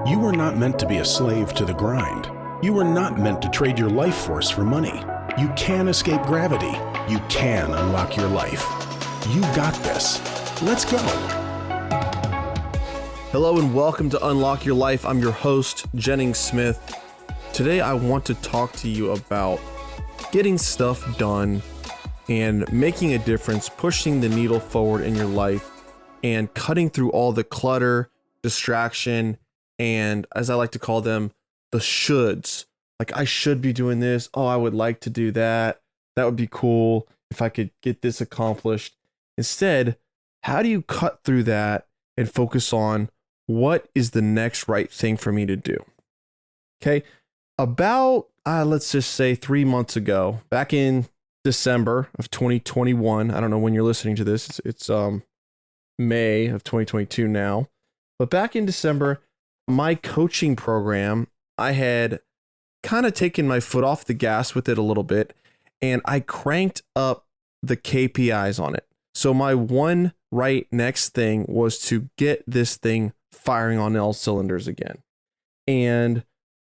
You were not meant to be a slave to the grind. You were not meant to trade your life force for money. You can escape gravity. You can unlock your life. You got this. Let's go. Hello and welcome to Unlock Your Life. I'm your host, Jennings Smith. Today I want to talk to you about getting stuff done and making a difference, pushing the needle forward in your life and cutting through all the clutter, distraction, and as I like to call them, the shoulds. Like, I should be doing this. Oh, I would like to do that. That would be cool if I could get this accomplished. Instead, how do you cut through that and focus on what is the next right thing for me to do? Okay. About, let's just say 3 months ago, back in December of 2021, I don't know when you're listening to this. It's May of 2022 now. But back in December, my coaching program, I had kind of taken my foot off the gas with it a little bit, and I cranked up the KPIs on it. So my one right next thing was to get this thing firing on all cylinders again. And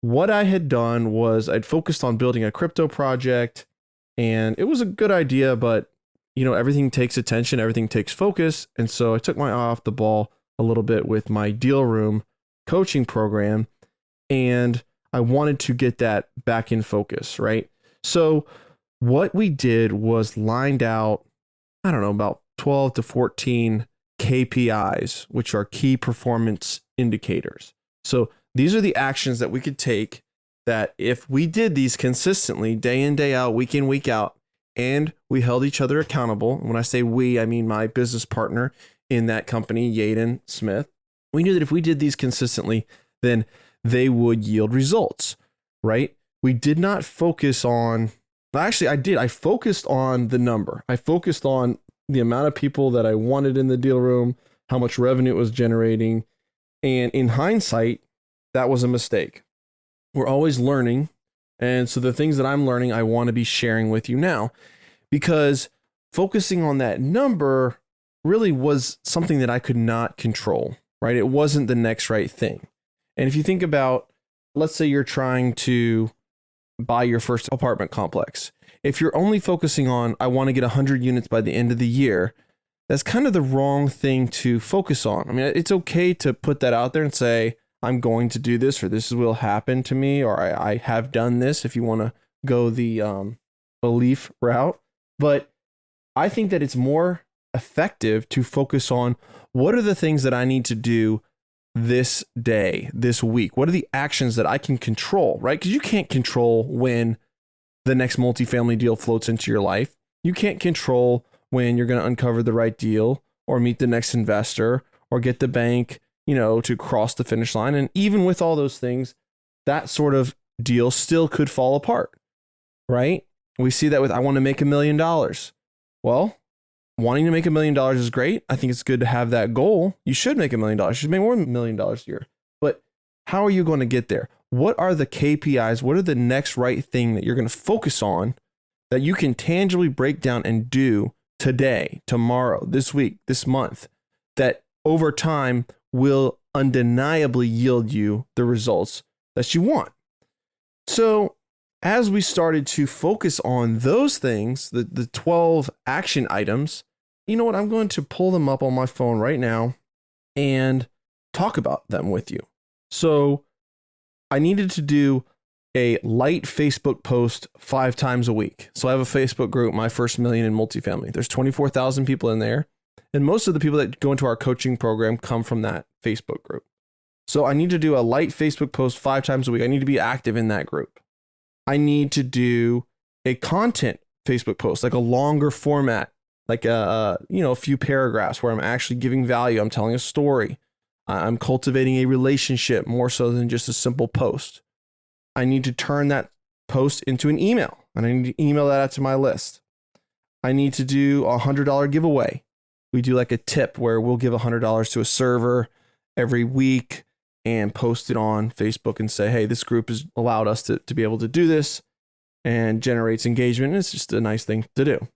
what I had done was I'd focused on building a crypto project, and it was a good idea, but everything takes attention, everything takes focus. And so I took my eye off the ball a little bit with my deal room coaching program, and I wanted to get that back in focus, right? So what we did was lined out, about 12 to 14 KPIs, which are key performance indicators. So these are the actions that we could take that if we did these consistently, day in, day out, week in, week out, and we held each other accountable. When I say we, I mean my business partner in that company, Yaden Smith. We knew that if we did these consistently, then they would yield results, right? We did not focus on, actually I did. I focused on the number. I focused on the amount of people that I wanted in the deal room, how much revenue it was generating. And in hindsight, that was a mistake. We're always learning. And so the things that I'm learning, I want to be sharing with you now, because focusing on that number really was something that I could not control, right? It wasn't the next right thing. And if you think about, let's say you're trying to buy your first apartment complex. If you're only focusing on, I want to get 100 units by the end of the year, that's kind of the wrong thing to focus on. I mean, it's okay to put that out there and say, I'm going to do this, or this will happen to me, or I have done this, if you want to go the belief route. But I think that it's more effective to focus on what are the things that I need to do this day, this week? What are the actions that I can control, right? Because you can't control when the next multifamily deal floats into your life. You can't control when you're going to uncover the right deal or meet the next investor or get the bank, to cross the finish line. And even with all those things, that sort of deal still could fall apart, right? We see that with, I want to make $1 million. Well, wanting to make $1 million is great. I think it's good to have that goal. You should make $1 million. You should make more than $1 million a year. But how are you going to get there? What are the KPIs? What are the next right thing that you're going to focus on that you can tangibly break down and do today, tomorrow, this week, this month, that over time will undeniably yield you the results that you want? So as we started to focus on those things, the 12 action items, you know what? I'm going to pull them up on my phone right now and talk about them with you. So I needed to do a light Facebook post 5 times a week. So I have a Facebook group, My First Million in Multifamily. There's 24,000 people in there. And most of the people that go into our coaching program come from that Facebook group. So I need to do a light Facebook post 5 times a week. I need to be active in that group. I need to do a content Facebook post, like a longer format, like a few paragraphs where I'm actually giving value. I'm telling a story. I'm cultivating a relationship more so than just a simple post. I need to turn that post into an email, and I need to email that out to my list. I need to do a $100 giveaway. We do like a tip where we'll give $100 to a server every week and post it on Facebook and say, hey, this group has allowed us to be able to do this, and generates engagement. And it's just a nice thing to do.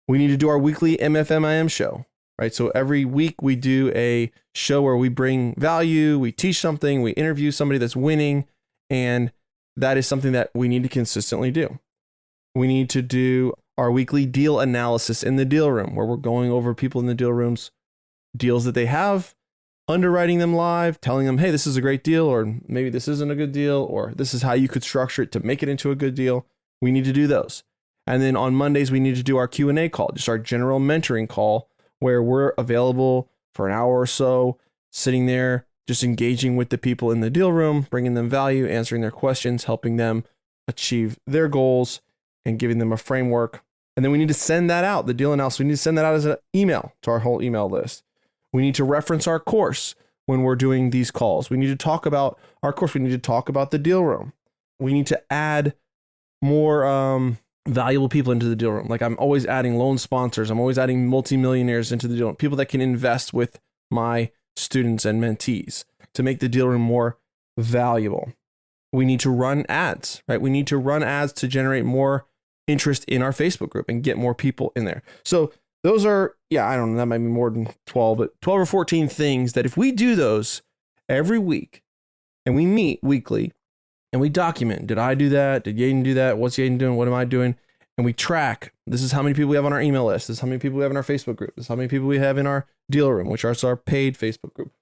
We need to do our weekly MFMIM show. right? So every week we do a show where we bring value, we teach something, we interview somebody that's winning, and that is something that we need to consistently do. We need to do our weekly deal analysis in the deal room, where we're going over people in the deal rooms, deals that they have, underwriting them live, telling them, hey, this is a great deal, or maybe this isn't a good deal, or this is how you could structure it to make it into a good deal. We need to do those. And then on Mondays, we need to do our Q&A call, just our general mentoring call, where we're available for an hour or so, sitting there, just engaging with the people in the deal room, bringing them value, answering their questions, helping them achieve their goals, and giving them a framework. And then we need to send that out, the deal analysis. We need to send that out as an email to our whole email list. We need to reference our course when we're doing these calls. We need to talk about our course. We need to talk about the deal room. We need to add more valuable people into the deal room. Like I'm always adding loan sponsors. I'm always adding multimillionaires into the deal room, people that can invest with my students and mentees to make the deal room more valuable. We need to run ads, right? We need to run ads to generate more interest in our Facebook group and get more people in there. So those are, I don't know, that might be more than 12, but 12 or 14 things that if we do those every week and we meet weekly and we document, did I do that? Did Yaden do that? What's Yaden doing? What am I doing? And we track, this is how many people we have on our email list. This is how many people we have in our Facebook group. This is how many people we have in our deal room, which is our paid Facebook group.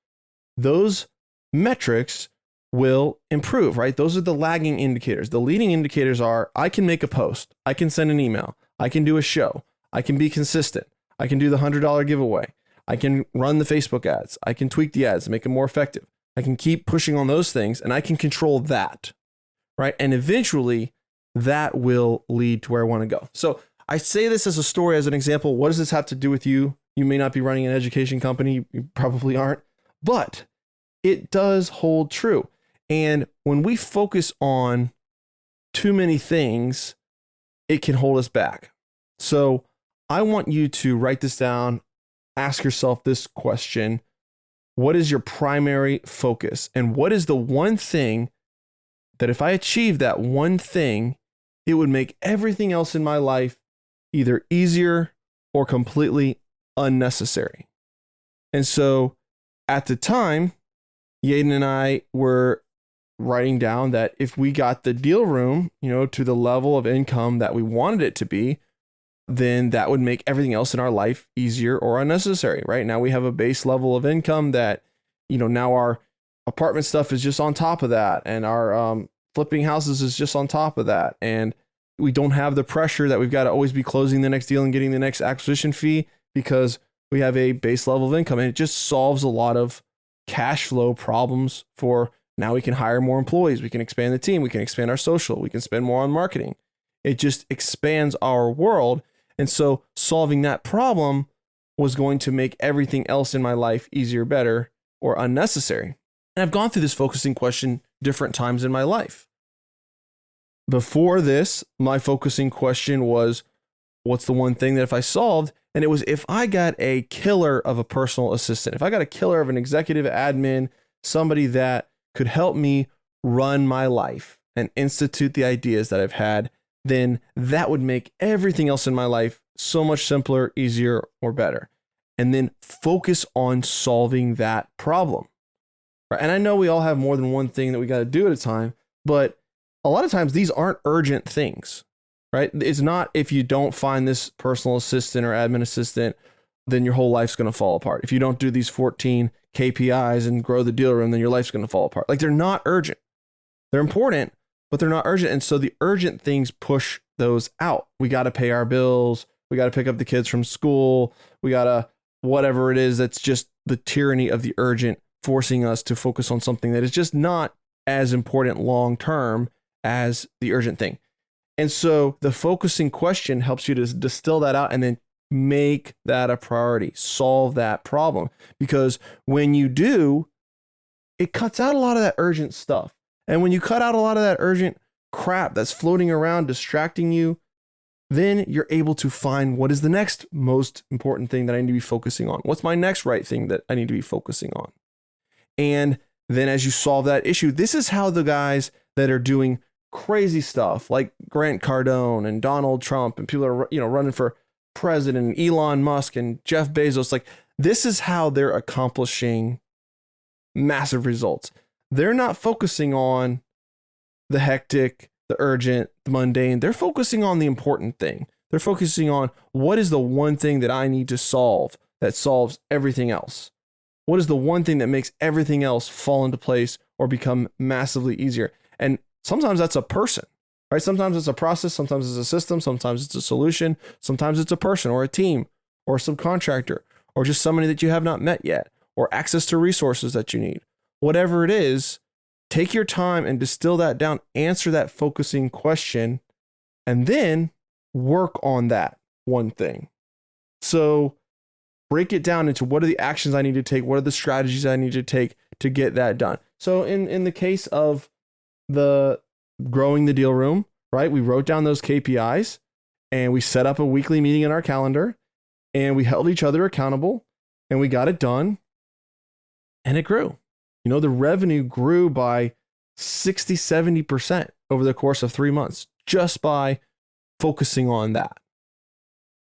Those metrics will improve, right? Those are the lagging indicators. The leading indicators are, I can make a post. I can send an email. I can do a show. I can be consistent. I can do the $100 giveaway. I can run the Facebook ads. I can tweak the ads, make them more effective. I can keep pushing on those things and I can control that, right? And eventually that will lead to where I want to go. So I say this as a story, as an example. What does this have to do with you? You may not be running an education company. You probably aren't, but it does hold true. And when we focus on too many things, it can hold us back. So I want you to write this down, ask yourself this question. What is your primary focus? And what is the one thing that if I achieve that one thing, it would make everything else in my life either easier or completely unnecessary? And so at the time, Yaden and I were writing down that if we got the deal room, to the level of income that we wanted it to be, then that would make everything else in our life easier or unnecessary. Right now we have a base level of income that, now our apartment stuff is just on top of that. And our flipping houses is just on top of that. And we don't have the pressure that we've got to always be closing the next deal and getting the next acquisition fee because we have a base level of income. And it just solves a lot of cash flow problems for now. We can hire more employees. We can expand the team. We can expand our social. We can spend more on marketing. It just expands our world. And so solving that problem was going to make everything else in my life easier, better, or unnecessary. And I've gone through this focusing question different times in my life. Before this, my focusing question was, what's the one thing that if I solved? And it was if I got a killer of a personal assistant, if I got a killer of an executive admin, somebody that could help me run my life and institute the ideas that I've had, then that would make everything else in my life so much simpler, easier, or better. And then focus on solving that problem. Right? And I know we all have more than one thing that we got to do at a time, but a lot of times these aren't urgent things, right? It's not if you don't find this personal assistant or admin assistant, then your whole life's going to fall apart. If you don't do these 14 KPIs and grow the deal room, then your life's going to fall apart. Like they're not urgent. They're important, but they're not urgent. And so the urgent things push those out. We got to pay our bills. We got to pick up the kids from school. We got to whatever it is. That's just the tyranny of the urgent, forcing us to focus on something that is just not as important long term as the urgent thing. And so the focusing question helps you to distill that out and then make that a priority, solve that problem. Because when you do, it cuts out a lot of that urgent stuff. And when you cut out a lot of that urgent crap that's floating around, distracting you, then you're able to find what is the next most important thing that I need to be focusing on. What's my next right thing that I need to be focusing on? And then as you solve that issue, this is how the guys that are doing crazy stuff like Grant Cardone and Donald Trump and people are, running for president, Elon Musk and Jeff Bezos, like This is how they're accomplishing massive results. They're not focusing on the hectic, the urgent, the mundane. They're focusing on the important thing. They're focusing on what is the one thing that I need to solve that solves everything else. What is the one thing that makes everything else fall into place or become massively easier? And sometimes that's a person, right? Sometimes it's a process, sometimes it's a system, sometimes it's a solution, sometimes it's a person or a team or a subcontractor or just somebody that you have not met yet or access to resources that you need. Whatever it is, take your time and distill that down, answer that focusing question, and then work on that one thing. So break it down into what are the actions I need to take? What are the strategies I need to take to get that done? So in the case of the growing the deal room, right? We wrote down those KPIs and we set up a weekly meeting in our calendar and we held each other accountable and we got it done and it grew. You know, the revenue grew by 60, 70% over the course of 3 months just by focusing on that.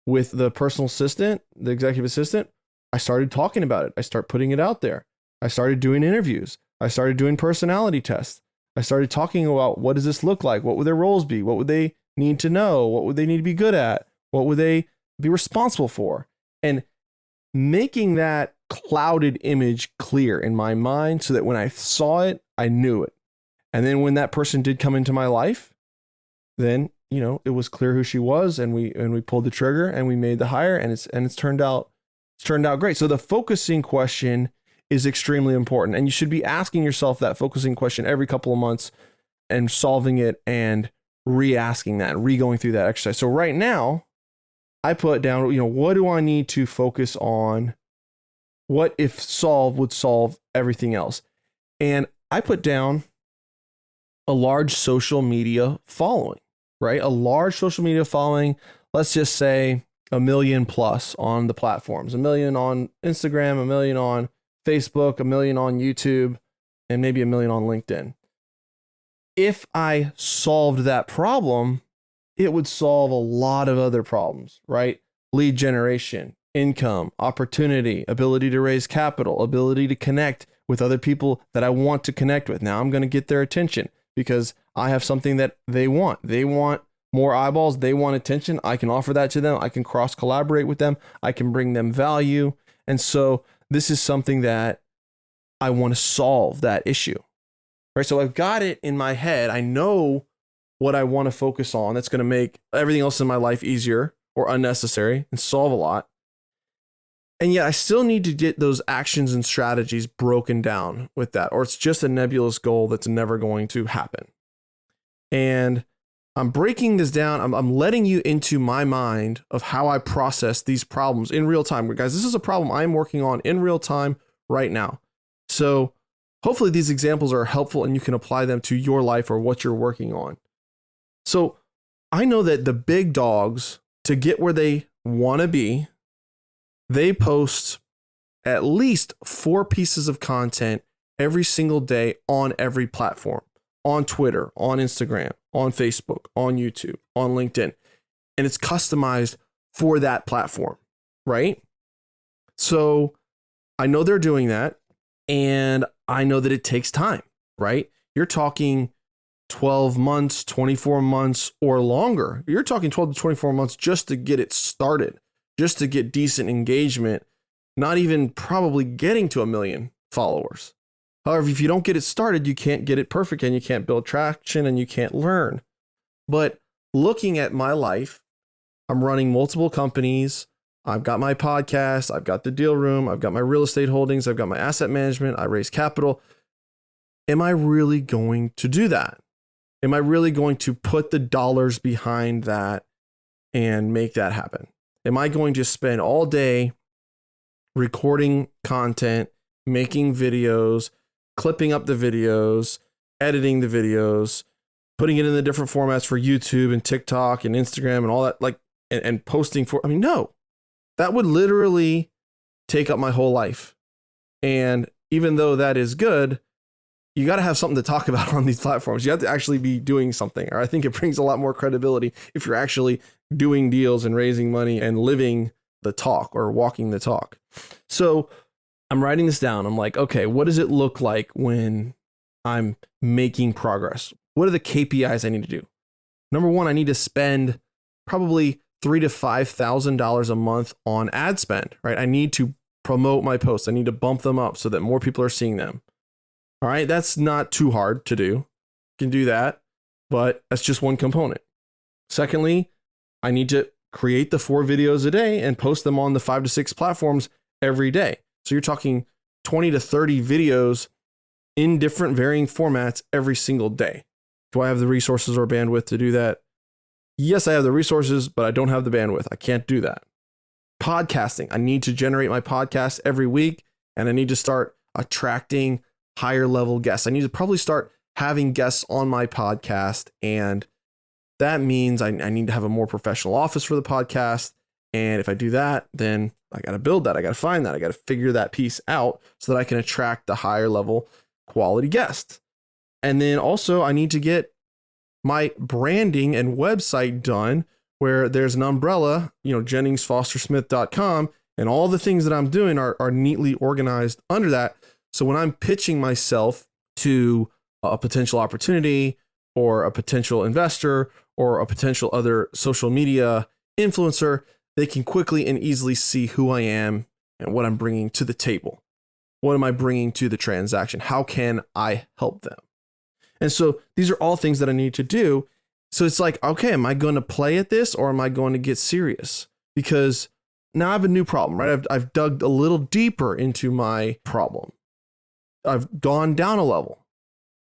With the personal assistant, the executive assistant, I started talking about it. I started putting it out there. I started doing interviews. I started doing personality tests. I started talking about what does this look like? What would their roles be? What would they need to know? What would they need to be good at? What would they be responsible for? And making that clouded image clear in my mind so that when I saw it, I knew it. And then when that person did come into my life, then, you know, it was clear who she was and we pulled the trigger and we made the hire and it's turned out great. So the focusing question is extremely important and you should be asking yourself that focusing question every couple of months and solving it and re-asking that, re-going through that exercise. So right now I put down, you know, what do I need to focus on? What if solve would solve everything else? And I put down a large social media following, right? A large social media following, let's just say 1 million plus on the platforms, 1 million on Instagram, 1 million on Facebook, 1 million on YouTube, and maybe 1 million on LinkedIn. If I solved that problem, it would solve a lot of other problems, right? Lead generation, income, opportunity, ability to raise capital, ability to connect with other people that I want to connect with. Now I'm going to get their attention because I have something that they want. They want more eyeballs. They want attention. I can offer that to them. I can cross collaborate with them. I can bring them value. And so this is something that I want to solve that issue, right? So I've got it in my head. I know what I want to focus on. That's going to make everything else in my life easier or unnecessary and solve a lot. And yet I still need to get those actions and strategies broken down with that, or it's just a nebulous goal that's never going to happen. And I'm breaking this down. I'm letting you into my mind of how I process these problems in real time. Guys, this is a problem I'm working on in real time right now. So hopefully these examples are helpful and you can apply them to your life or what you're working on. So I know that the big dogs, to get where they want to be, they post at least 4 pieces of content every single day on every platform, on Twitter, on Instagram, on Facebook, on YouTube, on LinkedIn, and it's customized for that platform, right? So I know they're doing that and I know that it takes time, right? You're talking 12 months, 24 months or longer. You're talking 12 to 24 months just to get it started, just to get decent engagement, not even probably getting to 1 million followers. However, if you don't get it started, you can't get it perfect and you can't build traction and you can't learn. But looking at my life, I'm running multiple companies. I've got my podcast. I've got the deal room. I've got my real estate holdings. I've got my asset management. I raise capital. Am I really going to do that? Am I really going to put the dollars behind that and make that happen? Am I going to spend all day recording content, making videos, clipping up the videos, editing the videos, putting it in the different formats for YouTube and TikTok and Instagram and all that, like, and posting for, I mean, no, that would literally take up my whole life. And even though that is good, you got to have something to talk about on these platforms. You have to actually be doing something. Or I think it brings a lot more credibility if you're actually doing deals and raising money and living the talk or walking the talk. So I'm writing this down. I'm like, okay, what does it look like when I'm making progress? What are the KPIs I need to do? Number one, I need to spend probably $3,000 to $5,000 a month on ad spend, right? I need to promote my posts. I need to bump them up so that more people are seeing them. All right, that's not too hard to do. You can do that, but that's just one component. Secondly, I need to create the 4 videos a day and post them on the 5 to 6 platforms every day. So you're talking 20 to 30 videos in different varying formats every single day. Do I have the resources or bandwidth to do that? Yes, I have the resources, but I don't have the bandwidth. I can't do that. Podcasting. I need to generate my podcast every week, and I need to start attracting higher level guests. I need to probably start having guests on my podcast, and that means I need to have a more professional office for the podcast. And if I do that, then I got to build that. I got to find that. I got to figure that piece out so that I can attract the higher level quality guests. And then also I need to get my branding and website done where there's an umbrella, JenningsFosterSmith.com, and all the things that I'm doing are neatly organized under that. So when I'm pitching myself to a potential opportunity or a potential investor or a potential other social media influencer, they can quickly and easily see who I am and what I'm bringing to the table. What am I bringing to the transaction? How can I help them? And so these are all things that I need to do. So it's like, okay, am I going to play at this or am I going to get serious? Because now I have a new problem, right? I've dug a little deeper into my problem. I've gone down a level.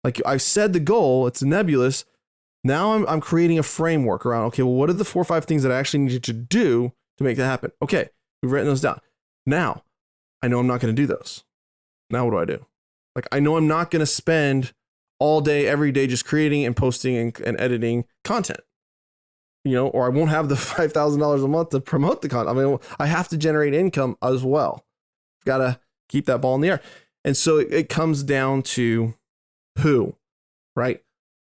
Like I said, the goal, it's nebulous. Now I'm creating a framework around, okay, well, what are the 4 or 5 things that I actually need to do to make that happen? Okay, we've written those down. Now, I know I'm not going to do those. Now what do? Like, I know I'm not going to spend all day, every day, just creating and posting and editing content, or I won't have the $5,000 a month to promote the content. I mean, I have to generate income as well. I've got to keep that ball in the air. And so it comes down to who, right?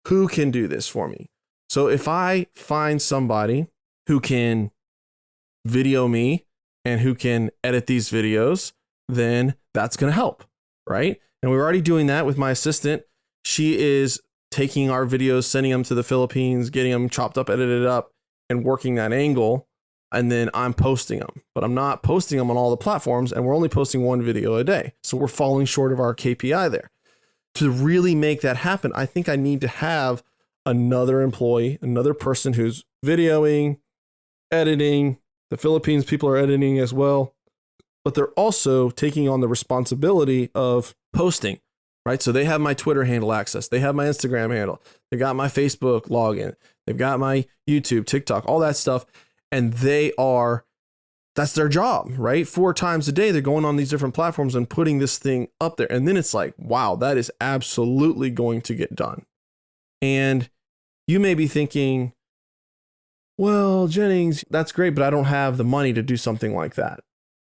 Who can do this for me? So if I find somebody who can video me and who can edit these videos, then that's going to help, right? And we're already doing that with my assistant. She is taking our videos, sending them to the Philippines, getting them chopped up, edited up, and working that angle. And then I'm posting them, but I'm not posting them on all the platforms, and we're only posting 1 video a day. So we're falling short of our KPI there. To really make that happen, I think I need to have another employee, another person who's videoing, editing. The Philippines people are editing as well, but they're also taking on the responsibility of posting, right? So they have my Twitter handle access. They have my Instagram handle. They got my Facebook login. They've got my YouTube, TikTok, all that stuff. And that's their job, right? 4 times a day, they're going on these different platforms and putting this thing up there. And then it's like, wow, that is absolutely going to get done. And you may be thinking, well, Jennings, that's great, but I don't have the money to do something like that.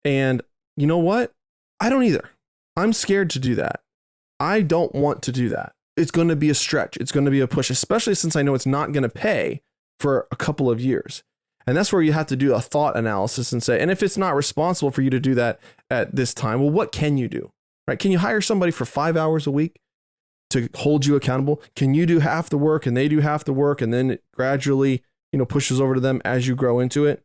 And you know what? I don't either. I'm scared to do that. I don't want to do that. It's going to be a stretch. It's going to be a push, especially since I know it's not going to pay for a couple of years. And that's where you have to do a thought analysis and say, and if it's not responsible for you to do that at this time, well, what can you do, right? Can you hire somebody for 5 hours a week to hold you accountable? Can you do half the work and they do half the work, and then it gradually, pushes over to them as you grow into it?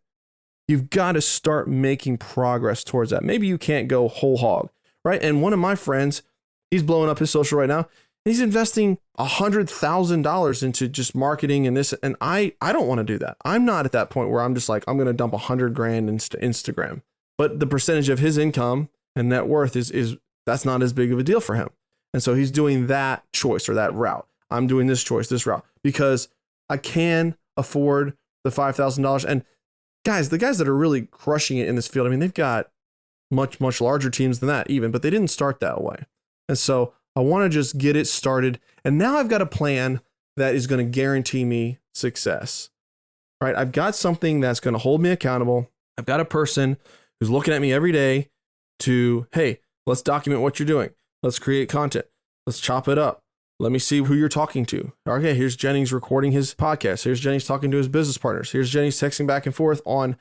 You've got to start making progress towards that. Maybe you can't go whole hog, right? And one of my friends, he's blowing up his social right now. He's investing $100,000 into just marketing and this. And I don't want to do that. I'm not at that point where I'm just like, I'm going to dump $100,000 into Instagram. But the percentage of his income and net worth is that's not as big of a deal for him. And so he's doing that choice or that route. I'm doing this choice, this route, because I can afford the $5,000. And guys, the guys that are really crushing it in this field, I mean, they've got much, much larger teams than that even, but they didn't start that way. And so I want to just get it started. And now I've got a plan that is going to guarantee me success, right? I've got something that's going to hold me accountable. I've got a person who's looking at me every day to, hey, let's document what you're doing. Let's create content. Let's chop it up. Let me see who you're talking to. Okay, here's Jennings recording his podcast. Here's Jennings talking to his business partners. Here's Jennings texting back and forth on,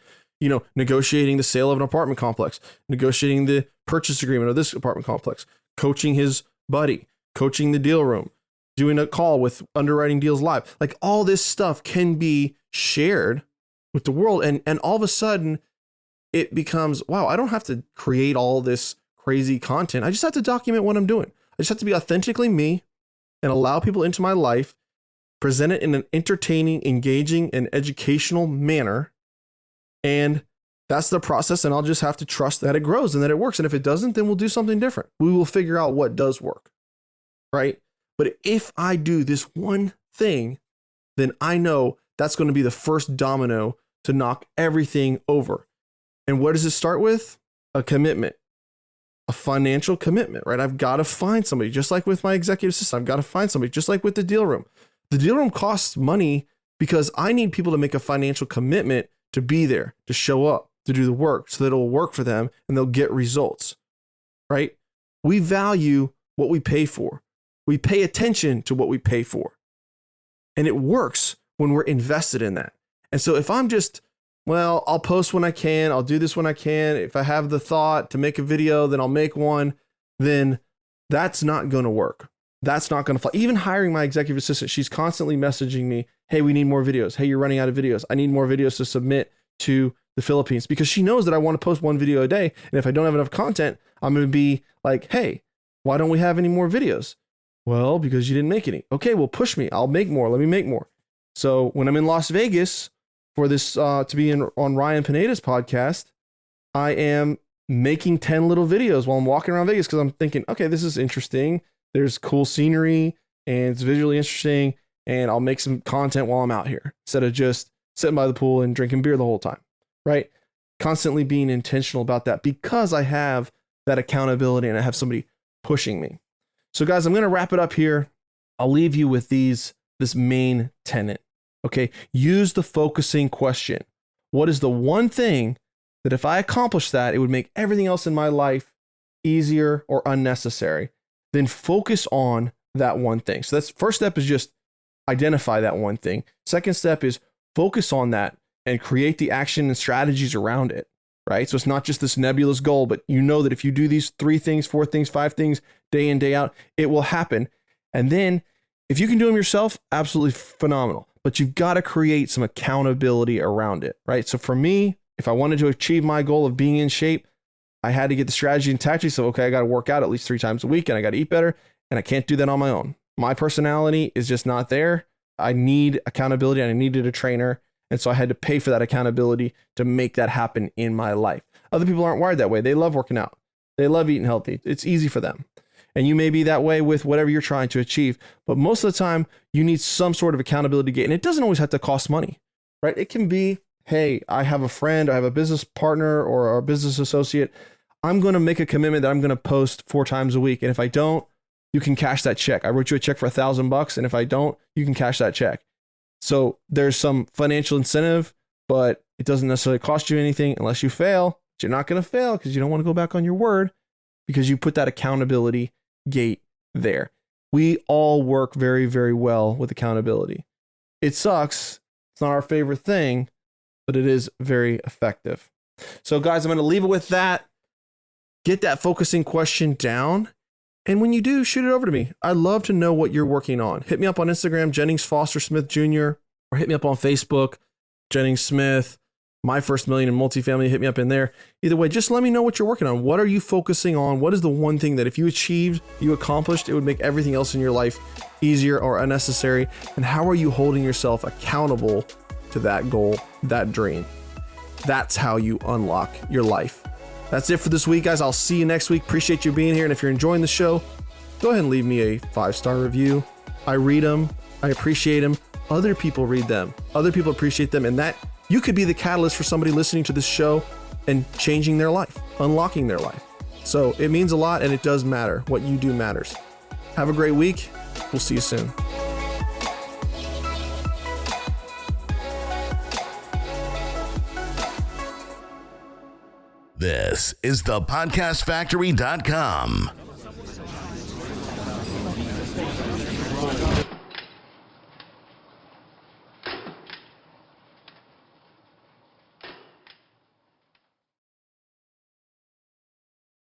negotiating the sale of an apartment complex, negotiating the purchase agreement of this apartment complex, coaching his buddy, coaching the deal room, doing a call with underwriting deals live. Like all this stuff can be shared with the world. And all of a sudden it becomes, wow, I don't have to create all this crazy content. I just have to document what I'm doing. I just have to be authentically me and allow people into my life, present it in an entertaining, engaging, and educational manner. And that's the process. And I'll just have to trust that it grows and that it works. And if it doesn't, then we'll do something different. We will figure out what does work. Right. But if I do this one thing, then I know that's going to be the first domino to knock everything over. And what does it start with? A commitment, a financial commitment, right? I've got to find somebody, just like with my executive assistant. I've got to find somebody, just like with the deal room. The deal room costs money because I need people to make a financial commitment to be there, to show up, to do the work so that it'll work for them and they'll get results, right? We value what we pay for. We pay attention to what we pay for. And it works when we're invested in that. And so if I'm just, well, I'll post when I can, I'll do this when I can. If I have the thought to make a video, then I'll make one, then that's not going to work. That's not going to fly. Even hiring my executive assistant, she's constantly messaging me, hey, we need more videos. Hey, you're running out of videos. I need more videos to submit to the Philippines, because she knows that I want to post one video a day. And if I don't have enough content, I'm going to be like, hey, why don't we have any more videos? Well, because you didn't make any. Okay, well, push me. I'll make more. Let me make more. So when I'm in Las Vegas for this, to be on Ryan Pineda's podcast, I am making 10 little videos while I'm walking around Vegas, because I'm thinking, okay, this is interesting. There's cool scenery and it's visually interesting. And I'll make some content while I'm out here instead of just sitting by the pool and drinking beer the whole time, right? Constantly being intentional about that because I have that accountability and I have somebody pushing me. So guys, I'm going to wrap it up here. I'll leave you with this main tenet. Okay. Use the focusing question. What is the one thing that if I accomplish that, it would make everything else in my life easier or unnecessary? Then focus on that one thing. So that's first step is just identify that one thing. Second step is focus on that and create the action and strategies around it. Right? So it's not just this nebulous goal, but you know that if you do these 3 things, 4 things, 5 things, day in, day out, it will happen. And then if you can do them yourself, absolutely phenomenal. But you've got to create some accountability around it, right? So for me, if I wanted to achieve my goal of being in shape, I had to get the strategy and tactics. So, okay, I got to work out at least 3 times a week and I got to eat better. And I can't do that on my own. My personality is just not there. I need accountability and I needed a trainer. And so I had to pay for that accountability to make that happen in my life. Other people aren't wired that way. They love working out. They love eating healthy. It's easy for them. And you may be that way with whatever you're trying to achieve. But most of the time, you need some sort of accountability gate. And it doesn't always have to cost money, right? It can be, hey, I have a friend, I have a business partner or a business associate. I'm going to make a commitment that I'm going to post 4 times a week. And if I don't, you can cash that check. I wrote you a check for $1,000. And if I don't, you can cash that check. So there's some financial incentive, but it doesn't necessarily cost you anything unless you fail. But you're not going to fail because you don't want to go back on your word because you put that accountability gate there. We all work very, very well with accountability. It sucks. It's not our favorite thing, but it is very effective. So guys, I'm going to leave it with that. Get that focusing question down. And when you do, shoot it over to me. I'd love to know what you're working on. Hit me up on Instagram, Jennings Foster Smith Jr., or hit me up on Facebook, Jennings Smith, My First Million in Multifamily. Hit me up in there. Either way, just let me know what you're working on. What are you focusing on? What is the one thing that if you achieved, you accomplished, it would make everything else in your life easier or unnecessary? And how are you holding yourself accountable to that goal, that dream? That's how you unlock your life. That's it for this week, guys. I'll see you next week. Appreciate you being here. And if you're enjoying the show, go ahead and leave me a 5-star review. I read them. I appreciate them. Other people read them. Other people appreciate them. And that you could be the catalyst for somebody listening to this show and changing their life, unlocking their life. So it means a lot and it does matter. What you do matters. Have a great week. We'll see you soon. This is thepodcastfactory.com.